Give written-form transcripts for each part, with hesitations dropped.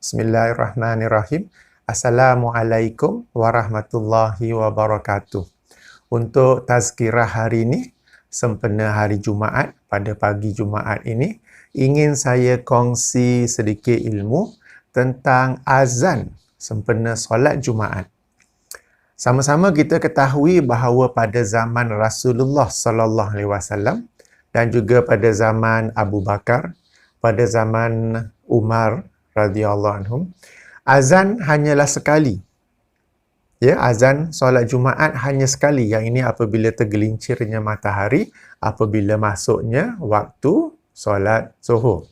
Bismillahirrahmanirrahim. Assalamualaikum warahmatullahi wabarakatuh. Untuk tazkirah hari ini, sempena hari Jumaat, pada pagi Jumaat ini, ingin saya kongsi sedikit ilmu tentang azan sempena solat Jumaat. Sama-sama kita ketahui bahawa pada zaman Rasulullah sallallahu alaihi wasallam dan juga pada zaman Abu Bakar, pada zaman Umar radhiyallahu anhum, azan hanyalah sekali. Ya, azan solat Jumaat hanya sekali. Yang ini apabila tergelincirnya matahari, apabila masuknya waktu solat Zuhur.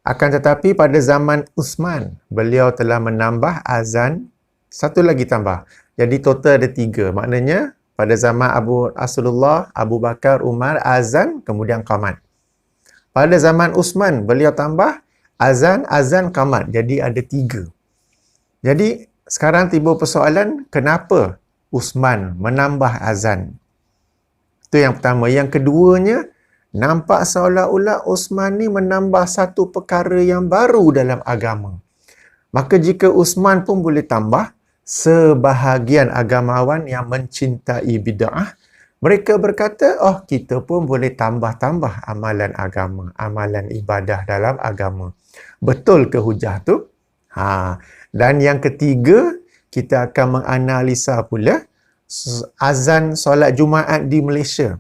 Akan tetapi pada zaman Uthman, beliau telah menambah azan satu lagi tambah. Jadi total ada 3. Maknanya pada zaman Rasulullah, Abu Bakar, Umar, azan kemudian qamat. Pada zaman Uthman, beliau tambah azan, qamat. Jadi ada 3. Jadi sekarang timbul persoalan, kenapa Uthman menambah azan? Itu yang pertama. Yang keduanya, nampak seolah-olah Uthman ni menambah satu perkara yang baru dalam agama. Maka jika Uthman pun boleh tambah, sebahagian agamawan yang mencintai bid'ah, mereka berkata, oh kita pun boleh tambah-tambah amalan agama, amalan ibadah dalam agama. Betul ke hujah tu? Dan yang ketiga, kita akan menganalisa pula azan solat Jumaat di Malaysia.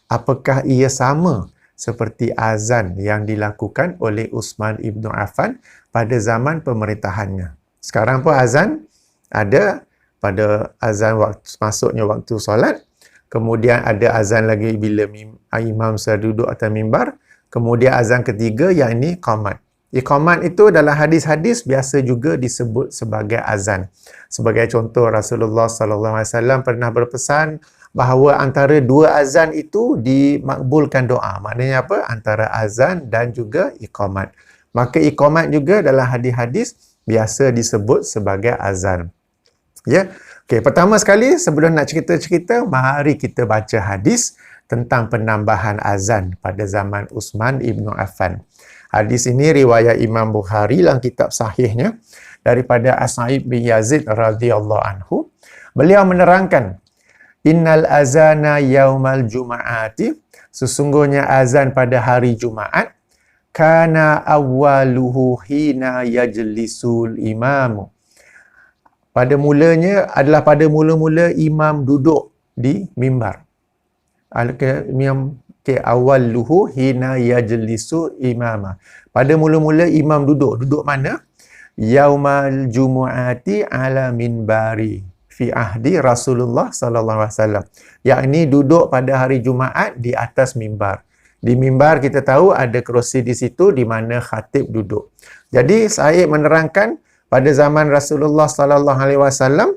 Apakah ia sama seperti azan yang dilakukan oleh Uthman Ibn Affan pada zaman pemerintahannya? Sekarang pun azan ada pada azan masuknya waktu solat. Kemudian ada azan lagi bila imam sedang duduk atas mimbar. Kemudian azan ketiga yang ini qamat. Iqamat itu dalam hadis-hadis biasa juga disebut sebagai azan. Sebagai contoh, Rasulullah sallallahu alaihi wasallam pernah berpesan bahawa antara 2 azan itu dimakbulkan doa. Maknanya apa? Antara azan dan juga iqamat. Maka iqamat juga dalam hadis-hadis biasa disebut sebagai azan. Ya. Okey, pertama sekali sebelum nak cerita-cerita, mari kita baca hadis tentang penambahan azan pada zaman Uthman Ibn Affan. Hadis ini riwayat Imam Bukhari dalam kitab sahihnya daripada As-Sa'ib bin Yazid radhiyallahu anhu. Beliau menerangkan, innal azana yaumal juma'ati, sesungguhnya azan pada hari Jumaat, kana awwaluhu hina yajlisul imamu. Pada mulanya adalah pada mula-mula imam duduk di mimbar. Awwaluhu hina yajlisu imama. Pada mula-mula imam duduk. Duduk mana? Yaumal jumu'ati ala minbari fi ahdi Rasulullah sallallahu alaihi wasallam. Yakni duduk pada hari Jumaat di atas mimbar. Di mimbar kita tahu ada kerusi di situ di mana khatib duduk. Jadi saya menerangkan pada zaman Rasulullah sallallahu alaihi wasallam,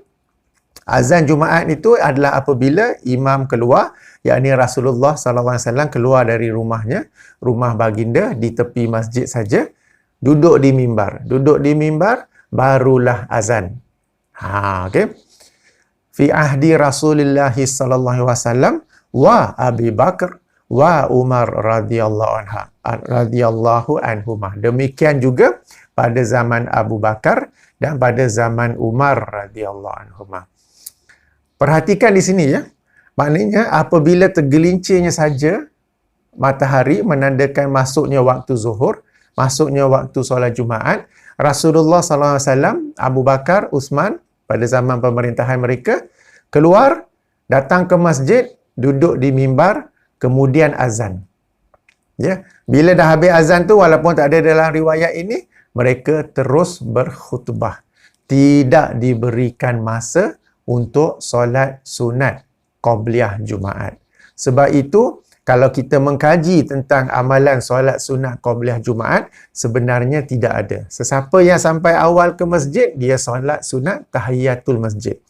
azan Jumaat itu adalah apabila imam keluar, yakni Rasulullah sallallahu alaihi wasallam keluar dari rumahnya, rumah baginda di tepi masjid saja, duduk di mimbar. Duduk di mimbar barulah azan. Okey. Fi ahdi Rasulullah sallallahu alaihi wasallam wa Abi Bakar wa Umar radhiyallahu anhumah. Demikian juga pada zaman Abu Bakar dan pada zaman Umar radhiyallahu anhumah. Perhatikan di sini ya. Maknanya apabila tergelincirnya saja matahari menandakan masuknya waktu zuhur, masuknya waktu solat Jumaat, Rasulullah sallallahu alaihi wasallam, Abu Bakar, Uthman pada zaman pemerintahan mereka keluar, datang ke masjid, duduk di mimbar, kemudian azan. Ya, bila dah habis azan tu, walaupun tak ada dalam riwayat ini, mereka terus berkhutbah. Tidak diberikan masa untuk solat sunat qabliyah Jumaat. Sebab itu, kalau kita mengkaji tentang amalan solat sunat qabliyah Jumaat, sebenarnya tidak ada. Sesiapa yang sampai awal ke masjid, dia solat sunat tahiyatul masjid.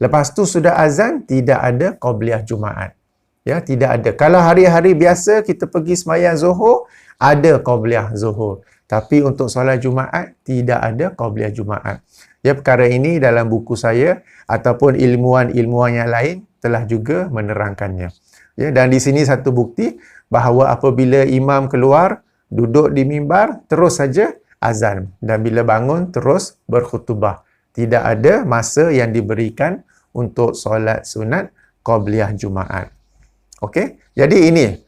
Lepas tu sudah azan, tidak ada qabliyah Jumaat. Ya, tidak ada. Kalau hari-hari biasa kita pergi sembahyang Zuhur, ada qabliyah Zuhur. Tapi untuk solat Jumaat, tidak ada qabliyah Jumaat. Ya, perkara ini dalam buku saya ataupun ilmuwan-ilmuwan yang lain telah juga menerangkannya. Ya, dan di sini satu bukti bahawa apabila imam keluar, duduk di mimbar, terus saja azan. Dan bila bangun terus berkhutbah. Tidak ada masa yang diberikan untuk solat sunat qabliyah Jumaat. Okey, jadi ini.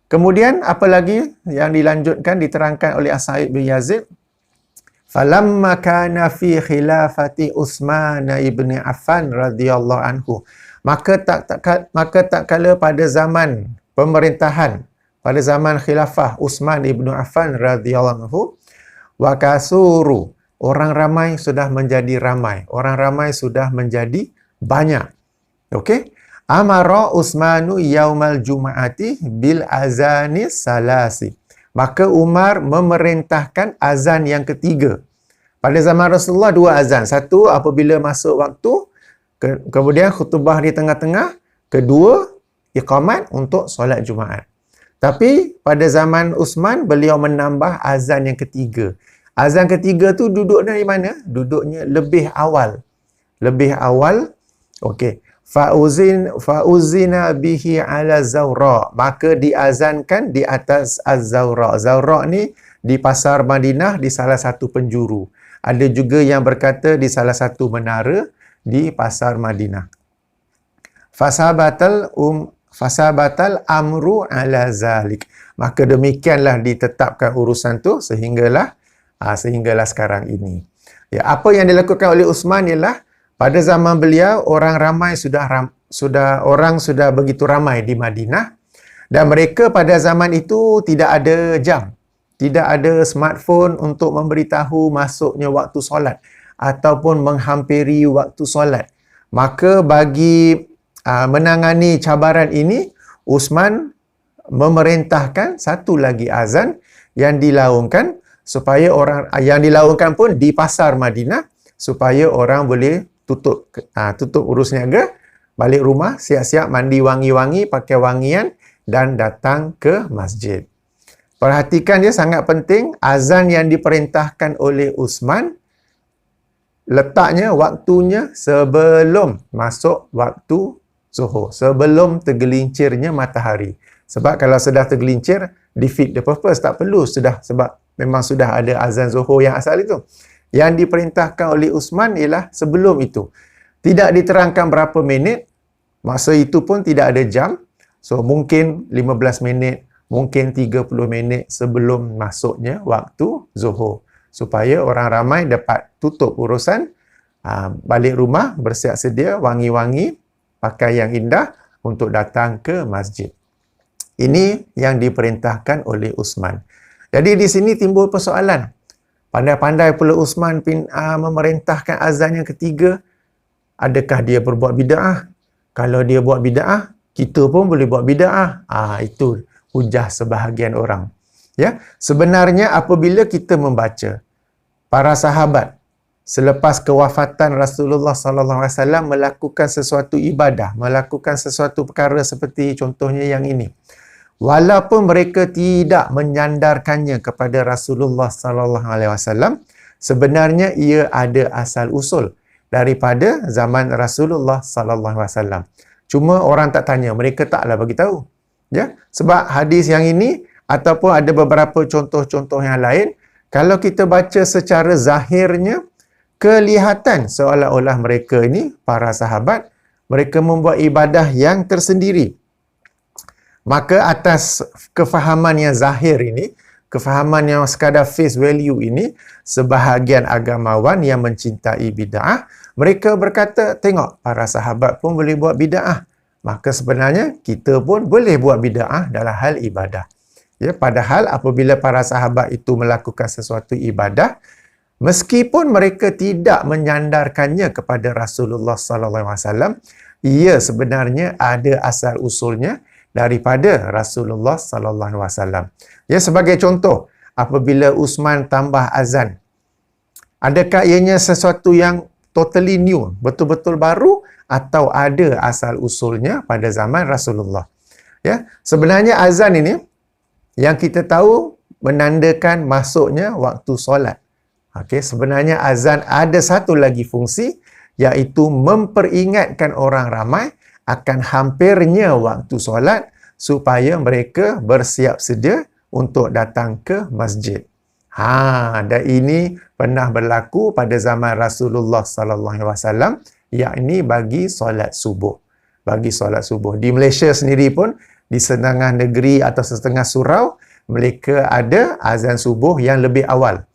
Kemudian apa lagi yang dilanjutkan diterangkan oleh As-Sa'id bin Yazid? Falamma kana fi khilafati Utsman ibn Affan radhiyallahu anhu. Maka tak kala pada zaman pemerintahan, pada zaman khilafah Utsman ibn Affan radhiyallahu anhu, wa kasuru, orang ramai sudah menjadi ramai, orang ramai sudah menjadi banyak. Okey? Amara Utsmanu yaumal jum'ati bil azani salasi. Maka Umar memerintahkan azan yang ketiga. Pada zaman Rasulullah 2 azan. Satu apabila masuk waktu, kemudian khutbah di tengah-tengah, kedua iqamat untuk solat Jumaat. Tapi pada zaman Utsman beliau menambah azan yang ketiga. Azan ketiga tu duduknya di mana? Duduknya lebih awal. Lebih awal. Okey. Fa'uzina bihi ala Zawra. Maka diazankan di atas Az-Zawra. Zawra ni di pasar Madinah di salah satu penjuru. Ada juga yang berkata di salah satu menara di pasar Madinah. Fasabatal amru ala zalik. Maka demikianlah ditetapkan urusan tu sehinggalah sekarang ini. Ya, apa yang dilakukan oleh Utsman ialah pada zaman beliau orang ramai sudah begitu ramai di Madinah, dan mereka pada zaman itu tidak ada jam, tidak ada smartphone untuk memberitahu masuknya waktu solat ataupun menghampiri waktu solat. Maka bagi menangani cabaran ini, Utsman memerintahkan satu lagi azan yang dilaungkan pun di pasar Madinah supaya orang boleh tutup urus niaga, balik rumah, siap-siap mandi wangi-wangi, pakai wangian dan datang ke masjid. Perhatikan dia sangat penting, azan yang diperintahkan oleh Utsman letaknya waktunya sebelum masuk waktu zuhur, sebelum tergelincirnya matahari. Sebab kalau sudah tergelincir, defeat the purpose, tak perlu sebab memang sudah ada azan zuhur yang asal itu. Yang diperintahkan oleh Utsman ialah sebelum itu. Tidak diterangkan berapa minit, masa itu pun tidak ada jam. So mungkin 15 minit, mungkin 30 minit sebelum masuknya waktu zuhur. Supaya orang ramai dapat tutup urusan, balik rumah, bersiap sedia, wangi-wangi, pakai yang indah untuk datang ke masjid. Ini yang diperintahkan oleh Utsman. Jadi di sini timbul persoalan. Pandai-pandai pula Utsman memerintahkan azan yang ketiga. Adakah dia berbuat bid'ah? Kalau dia buat bid'ah, kita pun boleh buat bid'ah. Itu hujah sebahagian orang. Ya, sebenarnya apabila kita membaca para sahabat selepas kewafatan Rasulullah sallallahu alaihi wasallam melakukan sesuatu ibadah, melakukan sesuatu perkara seperti contohnya yang ini. Walaupun mereka tidak menyandarkannya kepada Rasulullah sallallahu alaihi wasallam, sebenarnya ia ada asal usul daripada zaman Rasulullah sallallahu alaihi wasallam. Cuma orang tak tanya, mereka taklah bagi tahu. Ya, sebab hadis yang ini ataupun ada beberapa contoh-contoh yang lain, kalau kita baca secara zahirnya, kelihatan seolah-olah mereka ini, para sahabat, mereka membuat ibadah yang tersendiri. Maka atas kefahaman yang zahir ini, kefahaman yang sekadar face value ini, sebahagian agamawan yang mencintai bid'ah, mereka berkata, tengok, para sahabat pun boleh buat bid'ah. Maka sebenarnya kita pun boleh buat bid'ah dalam hal ibadah. Ya, padahal apabila para sahabat itu melakukan sesuatu ibadah, meskipun mereka tidak menyandarkannya kepada Rasulullah sallallahu alaihi wasallam, ia sebenarnya ada asal usulnya daripada Rasulullah sallallahu alaihi wasallam. Ya, sebagai contoh, apabila Utsman tambah azan, adakah ianya sesuatu yang totally new, betul-betul baru, atau ada asal usulnya pada zaman Rasulullah? Ya, sebenarnya azan ini yang kita tahu menandakan masuknya waktu solat. Okey, sebenarnya azan ada satu lagi fungsi, iaitu memperingatkan orang ramai akan hampirnya waktu solat supaya mereka bersiap sedia untuk datang ke masjid. Dan ini pernah berlaku pada zaman Rasulullah sallallahu alaihi wasallam, yakni bagi solat subuh. Bagi solat subuh. Di Malaysia sendiri pun, di setengah negeri atau setengah surau, mereka ada azan subuh yang lebih awal.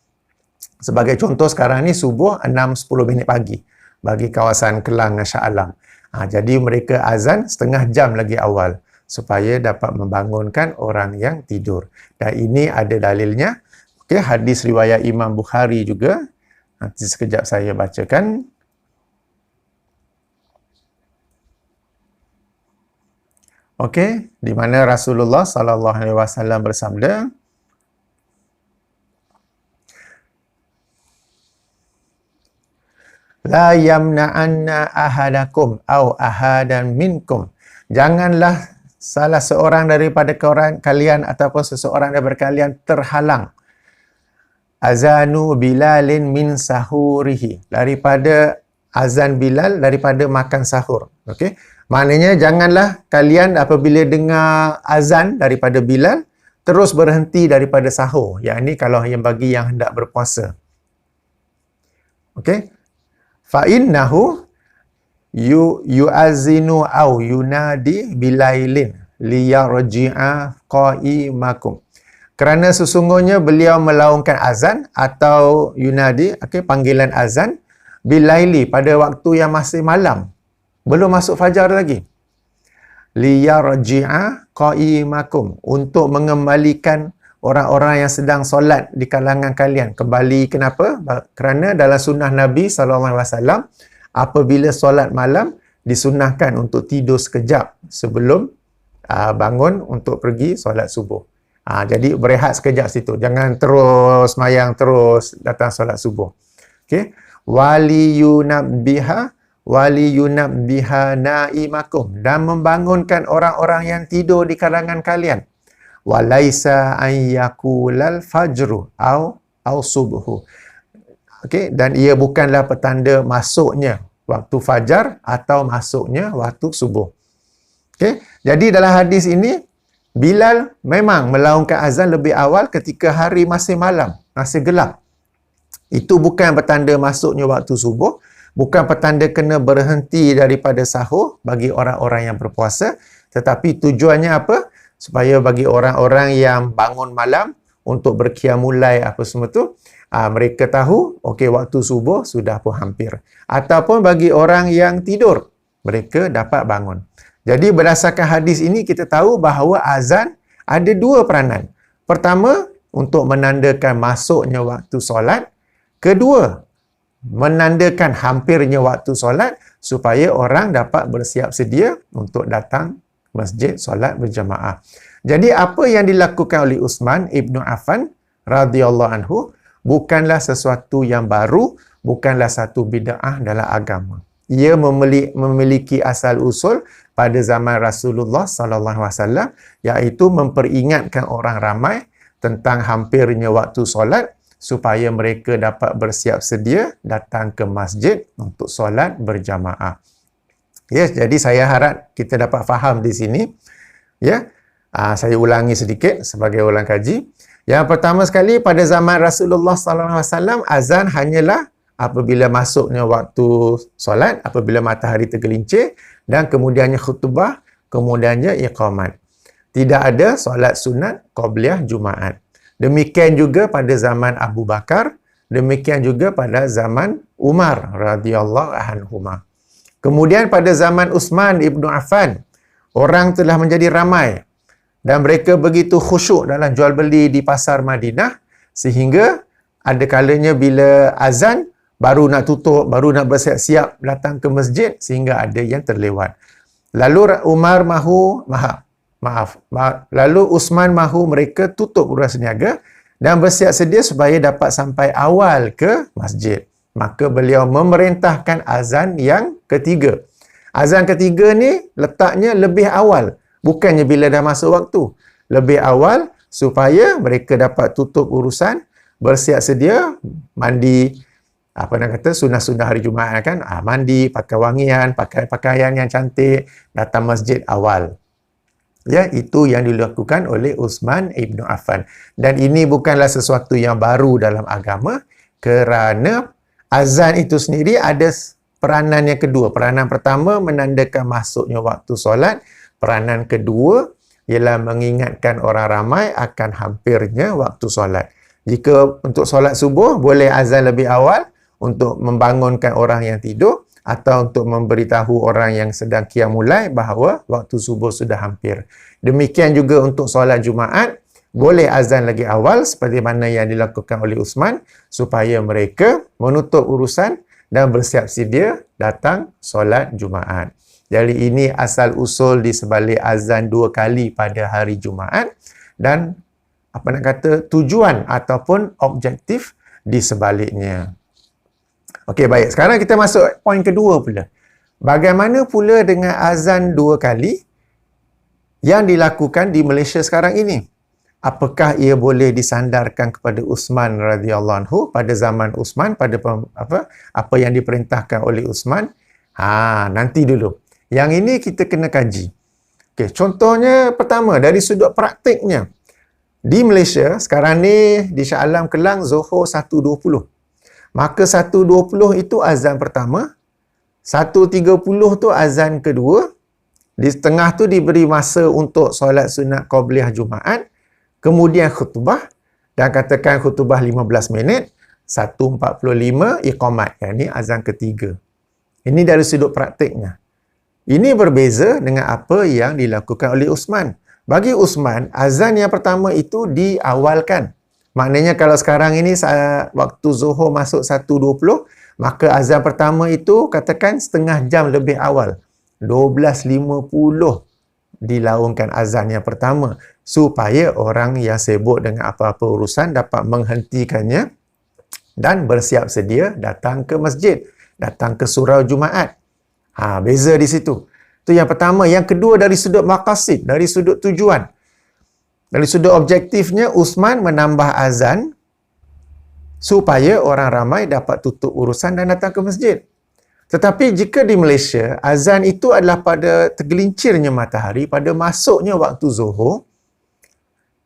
Sebagai contoh sekarang ni subuh 6-10 minit pagi bagi kawasan Kelang dan Shah Alam. Jadi mereka azan setengah jam lagi awal supaya dapat membangunkan orang yang tidur. Dan ini ada dalilnya. Okey, hadis riwayat Imam Bukhari juga. Nanti sekejap saya bacakan. Okey, di mana Rasulullah sallallahu alaihi wasallam bersabda, la yamna'anna ahadakum au ahadan minkum. Janganlah salah seorang daripada kalian ataupun seseorang daripada kalian terhalang azanu Bilalin min sahurihi, daripada azan Bilal daripada makan sahur. Okey. Maknanya janganlah kalian apabila dengar azan daripada Bilal terus berhenti daripada sahur. Yang ini kalau yang bagi yang hendak berpuasa. Okey. Fa innahu yu'azinu au yunadi bilailin liyarji'a qaimakum. Kerana sesungguhnya beliau melaungkan azan atau yunadi, panggilan azan bilaili pada waktu yang masih malam. Belum masuk fajar lagi. Liyarji'a qaimakum, untuk mengembalikan orang-orang yang sedang solat di kalangan kalian. Kembali kenapa? Kerana dalam sunnah Nabi SAW, apabila solat malam, disunnahkan untuk tidur sekejap sebelum bangun untuk pergi solat subuh. Jadi berehat sekejap situ. Jangan terus mayang, terus datang solat subuh. Okay. Waliyunabbiha naimakum, dan membangunkan orang-orang yang tidur di kalangan kalian. Walaisa an yakulal fajru au subhu. Okey, dan ia bukanlah petanda masuknya waktu fajar atau masuknya waktu subuh. Okey, jadi dalam hadis ini Bilal memang melaungkan azan lebih awal ketika hari masih malam, masih gelap. Itu bukan petanda masuknya waktu subuh, bukan petanda kena berhenti daripada sahur bagi orang-orang yang berpuasa, tetapi tujuannya apa? Supaya bagi orang-orang yang bangun malam untuk berqiyamulai apa semua tu, mereka tahu, okey, waktu subuh sudah pun hampir. Ataupun bagi orang yang tidur, mereka dapat bangun. Jadi berdasarkan hadis ini kita tahu bahawa azan ada dua peranan. Pertama, untuk menandakan masuknya waktu solat. Kedua, menandakan hampirnya waktu solat supaya orang dapat bersiap sedia untuk datang masjid solat berjamaah. Jadi apa yang dilakukan oleh Uthman Ibn Affan radhiyallahu anhu bukanlah sesuatu yang baru, bukanlah satu bid'ah dalam agama. Ia memiliki asal usul pada zaman Rasulullah sallallahu alaihi wasallam, iaitu memperingatkan orang ramai tentang hampirnya waktu solat supaya mereka dapat bersiap sedia datang ke masjid untuk solat berjamaah. Yes, jadi saya harap kita dapat faham di sini. Ya, saya ulangi sedikit sebagai ulang kaji. Yang pertama sekali, pada zaman Rasulullah SAW, azan hanyalah apabila masuknya waktu solat, apabila matahari tergelincir, dan kemudiannya khutbah, kemudiannya iqamat. Tidak ada solat sunat qabliyah Jumaat. Demikian juga pada zaman Abu Bakar, demikian juga pada zaman Umar radhiyallahu anhuma. Kemudian pada zaman Uthman Ibn Affan, orang telah menjadi ramai dan mereka begitu khusyuk dalam jual beli di pasar Madinah sehingga ada kalanya bila azan baru nak tutup, baru nak bersiap-siap datang ke masjid sehingga ada yang terlewat. Lalu Umar lalu Uthman mahu mereka tutup urusan niaga dan bersiap sedia supaya dapat sampai awal ke masjid. Maka beliau memerintahkan azan yang ketiga. Azan ketiga ni letaknya lebih awal. Bukannya bila dah masuk waktu. Lebih awal supaya mereka dapat tutup urusan, bersiap sedia, mandi, sunnah-sunnah hari Jumaat kan. Mandi, pakai wangian, pakai pakaian yang cantik, datang masjid awal. Ya, itu yang dilakukan oleh Uthman Ibn Affan. Dan ini bukanlah sesuatu yang baru dalam agama, kerana azan itu sendiri ada peranan yang kedua. Peranan pertama menandakan masuknya waktu solat. Peranan kedua ialah mengingatkan orang ramai akan hampirnya waktu solat. Jika untuk solat subuh, boleh azan lebih awal untuk membangunkan orang yang tidur, atau untuk memberitahu orang yang sedang qiyamul-lail bahawa waktu subuh sudah hampir. Demikian juga untuk solat Jumaat, boleh azan lagi awal seperti mana yang dilakukan oleh Uthman, supaya mereka menutup urusan dan bersiap sedia datang solat Jumaat. Jadi ini asal usul di sebalik azan 2 kali pada hari Jumaat, dan tujuan ataupun objektif di sebaliknya. Okey, baik. Sekarang kita masuk poin kedua pula. Bagaimana pula dengan azan 2 kali yang dilakukan di Malaysia sekarang ini? Apakah ia boleh disandarkan kepada Uthman radhiyallahu anhu pada zaman Uthman, pada apa yang diperintahkan oleh Uthman? Nanti dulu. Yang ini kita kena kaji. Okey, contohnya pertama dari sudut praktiknya. Di Malaysia sekarang ni di Shah Alam Kelang Zuhur 1.20. Maka 1.20 itu azan pertama, 1.30 tu azan kedua, di tengah tu diberi masa untuk solat sunat qabliyah Jumaat, kemudian khutbah, dan katakan khutbah 15 minit, 1.45 iqamat, yang ini azan ketiga. Ini dari sudut praktiknya. Ini berbeza dengan apa yang dilakukan oleh Uthman. Bagi Uthman, azan yang pertama itu diawalkan. Maknanya kalau sekarang ini waktu Zuhur masuk 1.20, maka azan pertama itu katakan setengah jam lebih awal. 12.50 dilaungkan azan yang pertama, supaya orang yang sibuk dengan apa-apa urusan dapat menghentikannya dan bersiap sedia datang ke masjid, datang ke surau Jumaat. Beza di situ. Itu yang pertama. Yang kedua dari sudut maqasid, dari sudut tujuan. Dari sudut objektifnya, Uthman menambah azan supaya orang ramai dapat tutup urusan dan datang ke masjid. Tetapi jika di Malaysia, azan itu adalah pada tergelincirnya matahari, pada masuknya waktu Zuhur,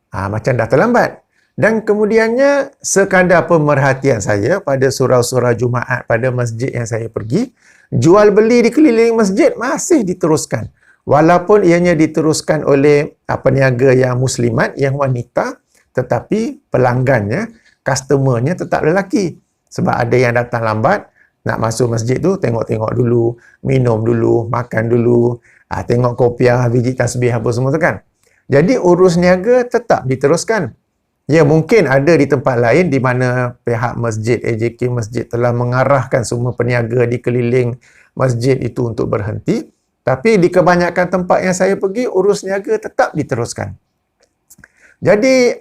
macam dah terlambat. Dan kemudiannya, sekadar pemerhatian saya pada surau-surau Jumaat pada masjid yang saya pergi, jual beli di keliling masjid masih diteruskan. Walaupun ianya diteruskan oleh peniaga yang muslimat, yang wanita, tetapi pelanggannya, customernya tetap lelaki. Sebab ada yang datang lambat, nak masuk masjid tu, tengok-tengok dulu, minum dulu, makan dulu, tengok kopiah, biji tasbih apa semua tu kan. Jadi urus niaga tetap diteruskan. Ya, mungkin ada di tempat lain di mana pihak masjid, AJK masjid telah mengarahkan semua peniaga di keliling masjid itu untuk berhenti. Tapi di kebanyakan tempat yang saya pergi, urus niaga tetap diteruskan. Jadi,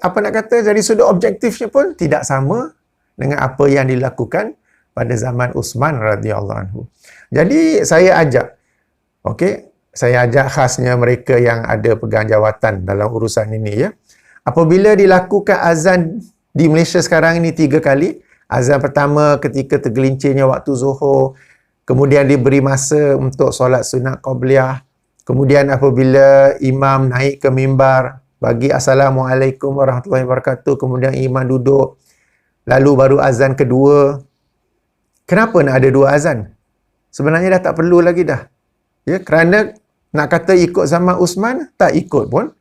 dari sudut objektifnya pun tidak sama dengan apa yang dilakukan pada zaman Uthman radhiyallahu anhu. Jadi, saya ajak, saya ajak khasnya mereka yang ada pegang jawatan dalam urusan ini, ya. Apabila dilakukan azan di Malaysia sekarang ini 3 kali, azan pertama ketika tergelincirnya waktu Zuhur, kemudian diberi masa untuk solat sunat qabliyah. Kemudian apabila imam naik ke mimbar, bagi Assalamualaikum warahmatullahi wabarakatuh, kemudian imam duduk, lalu baru azan kedua. Kenapa nak ada 2 azan? Sebenarnya dah tak perlu lagi dah. Ya, kerana nak kata ikut zaman Uthman, tak ikut pun.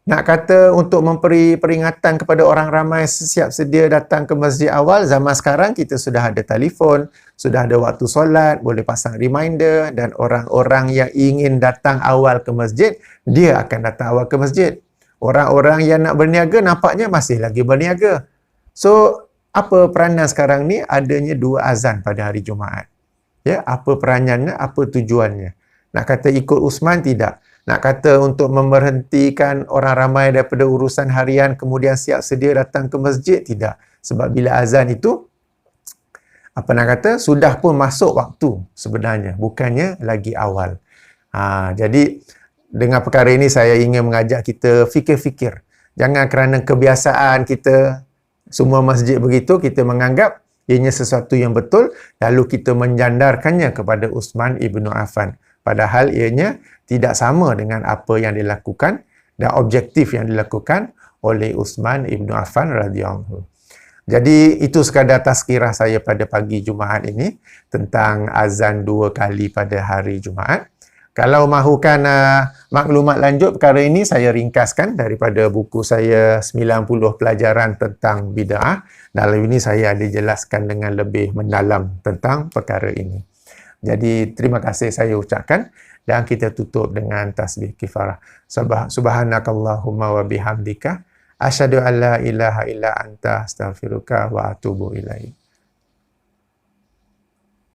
Nak kata untuk memberi peringatan kepada orang ramai siap sedia datang ke masjid awal, zaman sekarang kita sudah ada telefon, sudah ada waktu solat, boleh pasang reminder, dan orang-orang yang ingin datang awal ke masjid, dia akan datang awal ke masjid. Orang-orang yang nak berniaga nampaknya masih lagi berniaga. So, apa peranan sekarang ni? Adanya 2 azan pada hari Jumaat. Ya, apa peranannya, apa tujuannya? Nak kata ikut Uthman, tidak. Nak kata untuk memberhentikan orang ramai daripada urusan harian kemudian siap sedia datang ke masjid, tidak. Sebab bila azan itu, sudah pun masuk waktu sebenarnya, bukannya lagi awal. Jadi, dengan perkara ini saya ingin mengajak kita fikir-fikir. Jangan kerana kebiasaan kita, semua masjid begitu, kita menganggap ianya sesuatu yang betul, lalu kita menjandarkannya kepada Uthman Ibn Affan. Padahal ianya tidak sama dengan apa yang dilakukan dan objektif yang dilakukan oleh Uthman Ibn Affan radhiyallahu. Jadi itu sekadar tazkirah saya pada pagi Jumaat ini tentang azan 2 kali pada hari Jumaat. Kalau mahukan maklumat lanjut perkara ini, saya ringkaskan daripada buku saya 90 pelajaran tentang bid'ah. Dalam ini saya ada jelaskan dengan lebih mendalam tentang perkara ini. Jadi terima kasih saya ucapkan dan kita tutup dengan tasbih kifarah. Subhanakallahumma wa bihamdika asyhadu an la ilaha illa anta astaghfiruka wa atubu ilaik.